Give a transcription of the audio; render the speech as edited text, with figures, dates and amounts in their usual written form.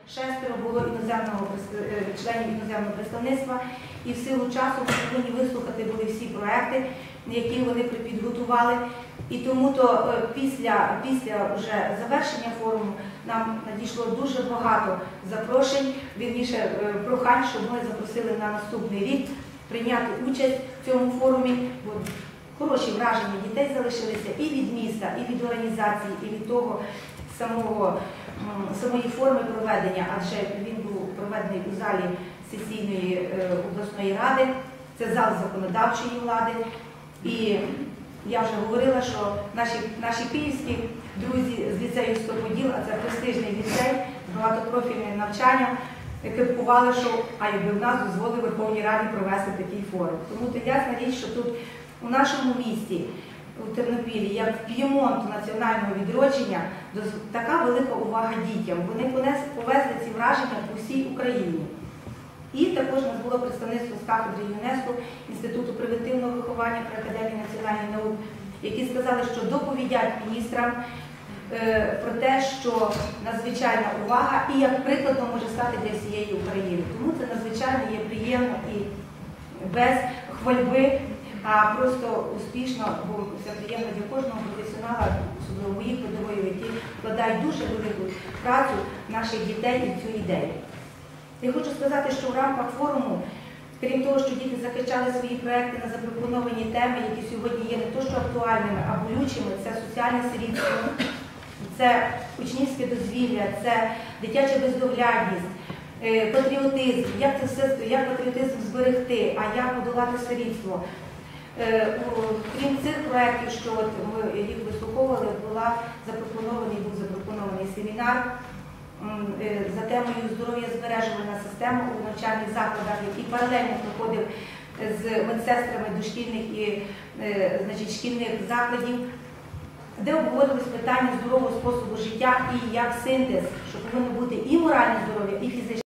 6 було членів іноземного представництва, і в силу часу ми повинні вислухати були всі проекти, які вони підготували. І тому-то після вже завершення форуму нам надійшло дуже багато запрошень, вірніше прохань, щоб ми запросили на наступний рік прийняти участь в цьому форумі. Бо хороші враження дітей залишилися і від міста, і від організації, і від того самої форми проведення, адже він був проведений у залі сесійної обласної ради, це зал законодавчої влади. І я вже говорила, що наші київські друзі з ліцею «Стоподіл», а це престижний ліцей з багатопрофільним навчанням, кипкували, що якби в нас дозволили Верховній Раді провести такий форум. Тому то ясна річ, що тут у нашому місті, у Тернопілі, як в П'ємонту національного відродження, така велика увага дітям. Вони повезли ці враження по всій Україні. І також у нас було представництво з кафедри ЮНЕСКО, Інституту превентивного виховання при Академії національних наук, які сказали, що доповідять міністрам про те, що надзвичайна увага і як прикладом може стати для всієї України. Тому це надзвичайно є приємно і без хвальби, а просто успішно, бо це приємно для кожного професіонала, особливо моїх педагогів, які вкладають дуже велику працю наших дітей і в цю ідею. Я хочу сказати, що в рамках форуму, крім того, що діти захищали свої проекти на запропоновані теми, які сьогодні є не то що актуальними, а болючими, це соціальне сирітство, це учнівське дозвілля, це дитяча бездоглядність, патріотизм, як патріотизм зберегти, а як подолати сирітство. Крім цих проєктів, що ми їх вислуховували, був запропонований семінар за темою здоров'я збережувальна система у навчальних закладах, який паралельно проходив з медсестрами дошкільних і шкільних закладів, де обговорювалися питання здорового способу життя і як синтез, що повинно бути і моральне здоров'я, і фізичне.